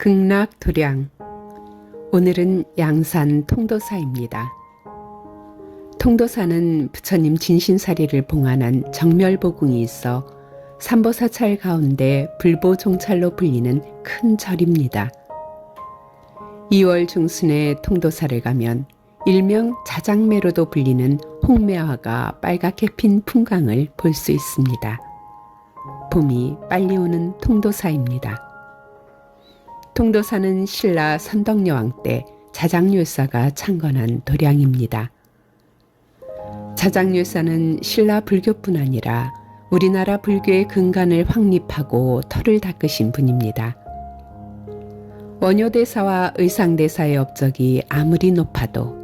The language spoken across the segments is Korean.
극락도량. 오늘은 양산 통도사입니다. 통도사는 부처님 진신사리를 봉안한 정멸보궁이 있어 삼보사찰 가운데 불보종찰로 불리는 큰 절입니다. 2월 중순에 통도사를 가면 일명 자장매로도 불리는 홍매화가 빨갛게 핀 풍광을 볼 수 있습니다. 봄이 빨리 오는 통도사입니다. 통도사는 신라 선덕여왕 때 자장률사가 창건한 도량입니다. 자장률사는 신라 불교뿐 아니라 우리나라 불교의 근간을 확립하고 터를 닦으신 분입니다. 원효대사와 의상대사의 업적이 아무리 높아도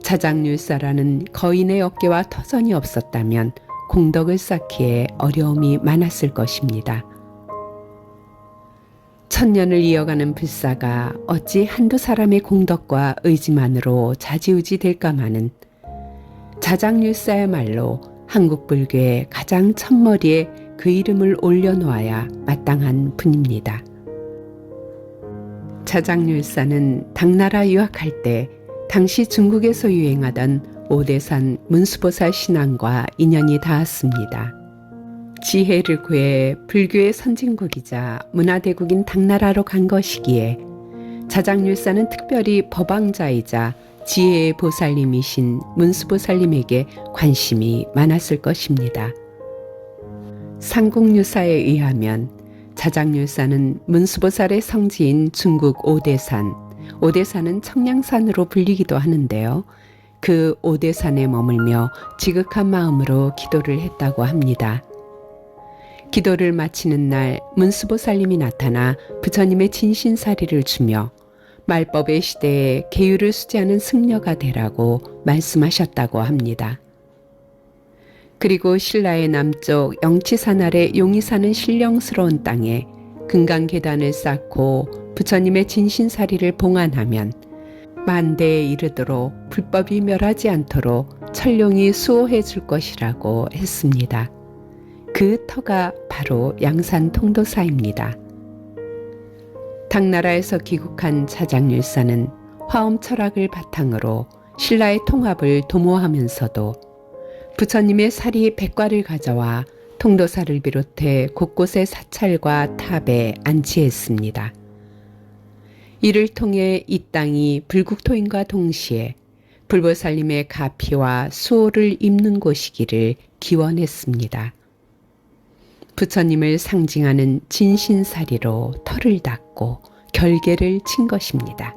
자장률사라는 거인의 어깨와 터전이 없었다면 공덕을 쌓기에 어려움이 많았을 것입니다. 천년을 이어가는 불사가 어찌 한두 사람의 공덕과 의지만으로 좌지우지 될까마는 자장률사야말로 한국 불교의 가장 첫머리에 그 이름을 올려놓아야 마땅한 분입니다. 자장률사는 당나라 유학할 때 당시 중국에서 유행하던 오대산 문수보살 신앙과 인연이 닿았습니다. 지혜를 구해 불교의 선진국이자 문화대국인 당나라로 간 것이기에 자장률사는 특별히 법왕자이자 지혜의 보살님이신 문수보살님에게 관심이 많았을 것입니다. 삼국유사에 의하면 자장률사는 문수보살의 성지인 중국 오대산은 청량산으로 불리기도 하는데요. 그 오대산에 머물며 지극한 마음으로 기도를 했다고 합니다. 기도를 마치는 날 문수보살님이 나타나 부처님의 진신사리를 주며 말법의 시대에 계율을 수지하는 승려가 되라고 말씀하셨다고 합니다. 그리고 신라의 남쪽 영치산 아래 용이 사는 신령스러운 땅에 금강계단을 쌓고 부처님의 진신사리를 봉안하면 만대에 이르도록 불법이 멸하지 않도록 천룡이 수호해 줄 것이라고 했습니다. 그 터가 바로 양산 통도사입니다. 당나라에서 귀국한 자장률사는 화엄 철학을 바탕으로 신라의 통합을 도모하면서도 부처님의 사리 100과를 가져와 통도사를 비롯해 곳곳의 사찰과 탑에 안치했습니다. 이를 통해 이 땅이 불국토인과 동시에 불보살님의 가피와 수호를 입는 곳이기를 기원했습니다. 부처님을 상징하는 진신사리로 터를 닦고 결계를 친 것입니다.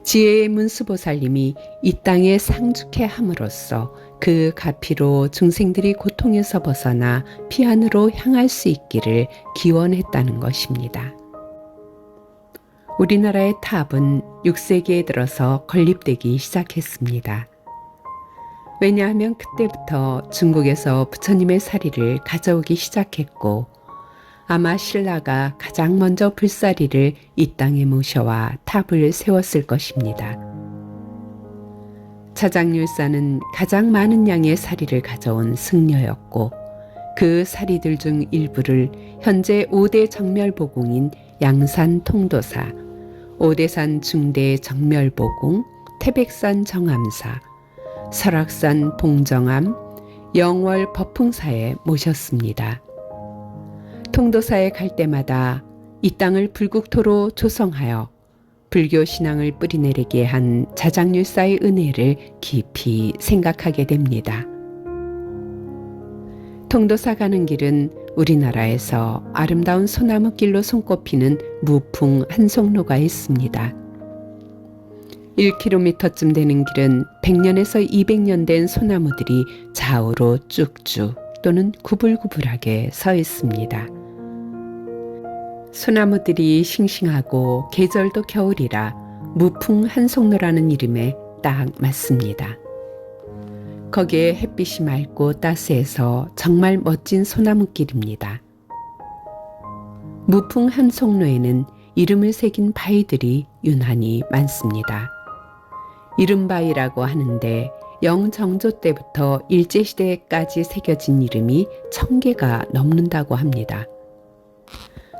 지혜의 문수보살님이 이 땅에 상주케 함으로써 그 가피로 중생들이 고통에서 벗어나 피안으로 향할 수 있기를 기원했다는 것입니다. 우리나라의 탑은 6세기에 들어서 건립되기 시작했습니다. 왜냐하면 그때부터 중국에서 부처님의 사리를 가져오기 시작했고 아마 신라가 가장 먼저 불사리를 이 땅에 모셔와 탑을 세웠을 것입니다. 자장률사는 가장 많은 양의 사리를 가져온 승려였고 그 사리들 중 일부를 현재 5대 정멸보궁인 양산 통도사, 오대산 중대 정멸보궁, 태백산 정암사, 설악산 봉정암, 영월 법풍사에 모셨습니다. 통도사에 갈 때마다 이 땅을 불국토로 조성하여 불교 신앙을 뿌리내리게 한 자장률사의 은혜를 깊이 생각하게 됩니다. 통도사 가는 길은 우리나라에서 아름다운 소나무길로 손꼽히는 무풍 한송로가 있습니다. 1km쯤 되는 길은 100년에서 200년 된 소나무들이 좌우로 쭉쭉 또는 구불구불하게 서 있습니다. 소나무들이 싱싱하고 계절도 겨울이라 무풍 한송로라는 이름에 딱 맞습니다. 거기에 햇빛이 맑고 따스해서 정말 멋진 소나무길입니다. 무풍 한송로에는 이름을 새긴 바위들이 유난히 많습니다. 이름바위라고 하는데 영정조 때부터 일제시대까지 새겨진 이름이 1000개가 넘는다고 합니다.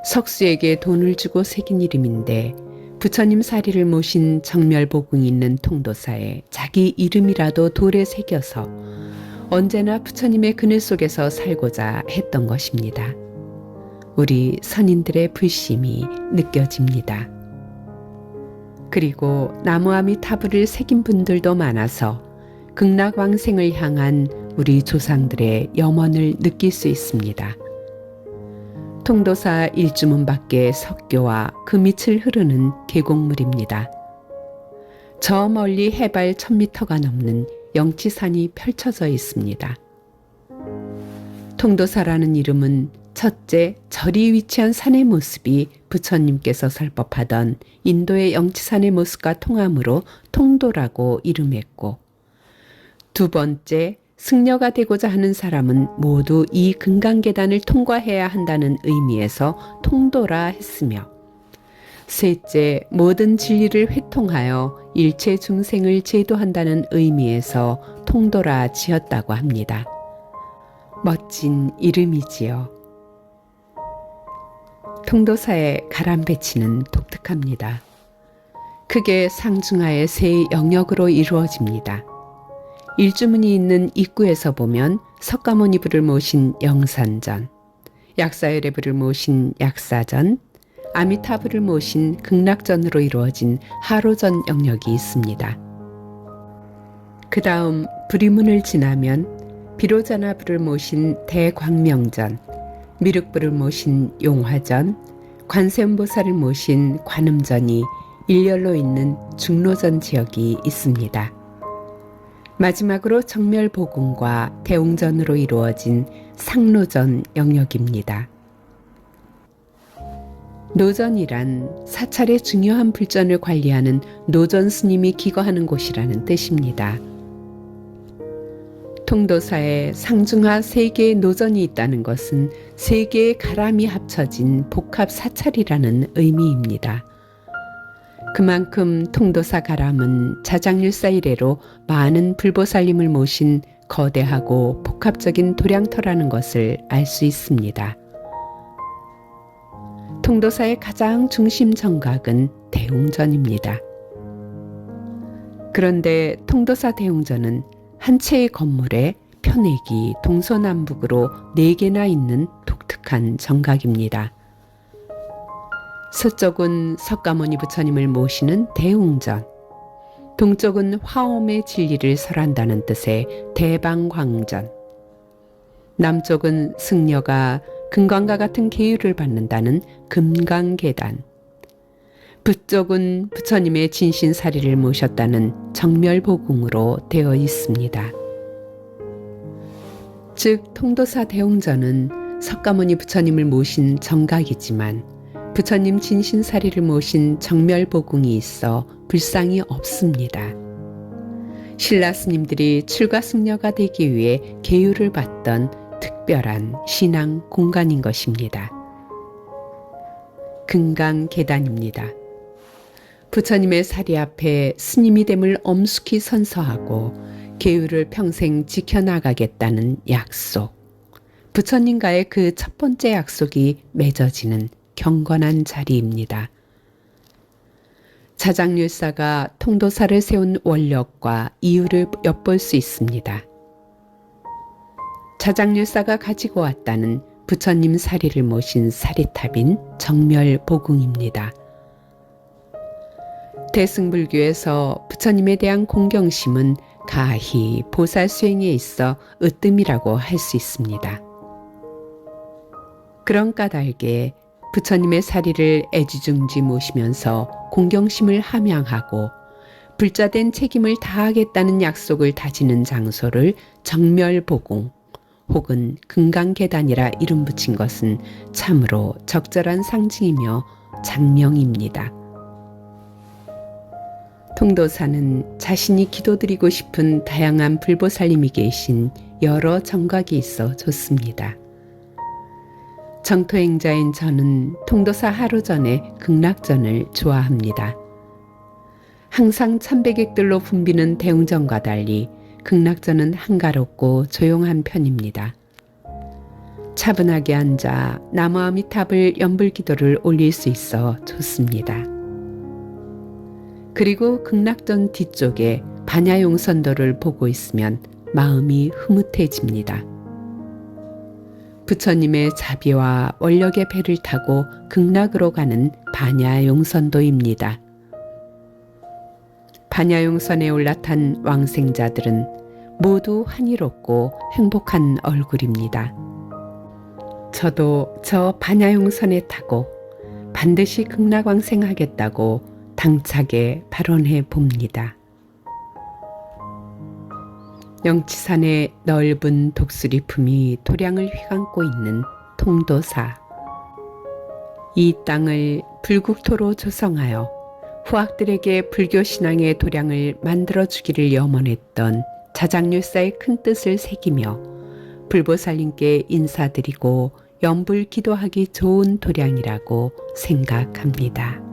석수에게 돈을 주고 새긴 이름인데 부처님 사리를 모신 정멸보궁이 있는 통도사에 자기 이름이라도 돌에 새겨서 언제나 부처님의 그늘 속에서 살고자 했던 것입니다. 우리 선인들의 불심이 느껴집니다. 그리고 나무아미타불을 새긴 분들도 많아서 극락왕생을 향한 우리 조상들의 염원을 느낄 수 있습니다. 통도사 일주문 밖에 석교와 그 밑을 흐르는 계곡물입니다. 저 멀리 해발 1000m가 넘는 영치산이 펼쳐져 있습니다. 통도사라는 이름은 첫째, 절이 위치한 산의 모습이 부처님께서 설법하던 인도의 영치산의 모습과 통하므로 통도라고 이름했고, 두 번째, 승려가 되고자 하는 사람은 모두 이 금강계단을 통과해야 한다는 의미에서 통도라 했으며, 셋째, 모든 진리를 회통하여 일체 중생을 제도한다는 의미에서 통도라 지었다고 합니다. 멋진 이름이지요. 통도사의 가람 배치는 독특합니다. 크게 상중하의 세 영역으로 이루어집니다. 일주문이 있는 입구에서 보면 석가모니부를 모신 영산전, 약사여레부를 모신 약사전, 아미타부를 모신 극락전으로 이루어진 하로전 영역이 있습니다. 그 다음 부리문을 지나면 비로자나부를 모신 대광명전, 미륵부를 모신 용화전, 관세음보살을 모신 관음전이 일렬로 있는 중로전 지역이 있습니다. 마지막으로 정멸보궁과 대웅전으로 이루어진 상로전 영역입니다. 노전이란 사찰의 중요한 불전을 관리하는 노전 스님이 기거하는 곳이라는 뜻입니다. 통도사에 상중하 3개의 노전이 있다는 것은 3개의 가람이 합쳐진 복합 사찰이라는 의미입니다. 그만큼 통도사 가람은 자장률사 이래로 많은 불보살님을 모신 거대하고 복합적인 도량터라는 것을 알 수 있습니다. 통도사의 가장 중심 정각은 대웅전입니다. 그런데 통도사 대웅전은 한 채의 건물에 편액이 동서남북으로 4개나 있는 독특한 정각입니다. 서쪽은 석가모니 부처님을 모시는 대웅전, 동쪽은 화엄의 진리를 설한다는 뜻의 대방광전, 남쪽은 승려가 금강과 같은 계율을 받는다는 금강계단, 북쪽은 부처님의 진신사리를 모셨다는 정멸보궁으로 되어 있습니다. 즉 통도사 대웅전은 석가모니 부처님을 모신 정각이지만 부처님 진신사리를 모신 정멸보궁이 있어 불상이 없습니다. 신라 스님들이 출가승려가 되기 위해 계율을 받던 특별한 신앙 공간인 것입니다. 금강계단입니다. 부처님의 사리 앞에 스님이 됨을 엄숙히 선서하고 계율을 평생 지켜나가겠다는 약속, 부처님과의 그 첫 번째 약속이 맺어지는 경건한 자리입니다. 자장률사가 통도사를 세운 원력과 이유를 엿볼 수 있습니다. 자장률사가 가지고 왔다는 부처님 사리를 모신 사리탑인 정멸보궁입니다. 대승불교에서 부처님에 대한 공경심은 가히 보살 수행에 있어 으뜸이라고 할 수 있습니다. 그런 까닭에 부처님의 사리를 애지중지 모시면서 공경심을 함양하고 불자된 책임을 다하겠다는 약속을 다지는 장소를 정멸보궁 혹은 금강계단이라 이름 붙인 것은 참으로 적절한 상징이며 장명입니다. 통도사는 자신이 기도드리고 싶은 다양한 불보살님이 계신 여러 정각이 있어 좋습니다. 정토행자인 저는 통도사 하루 전에 극락전을 좋아합니다. 항상 참배객들로 붐비는 대웅전과 달리 극락전은 한가롭고 조용한 편입니다. 차분하게 앉아 나무아미탑을 연불기도를 올릴 수 있어 좋습니다. 그리고 극락전 뒤쪽에 반야용선도를 보고 있으면 마음이 흐뭇해집니다. 부처님의 자비와 원력의 배를 타고 극락으로 가는 반야용선도입니다. 반야용선에 올라탄 왕생자들은 모두 환희롭고 행복한 얼굴입니다. 저도 저 반야용선에 타고 반드시 극락왕생하겠다고 당차게 발언해 봅니다. 영치산의 넓은 독수리 품이 도량을 휘감고 있는 통도사. 이 땅을 불국토로 조성하여 후학들에게 불교 신앙의 도량을 만들어주기를 염원했던 자장률사의 큰 뜻을 새기며 불보살님께 인사드리고 연불 기도하기 좋은 도량이라고 생각합니다.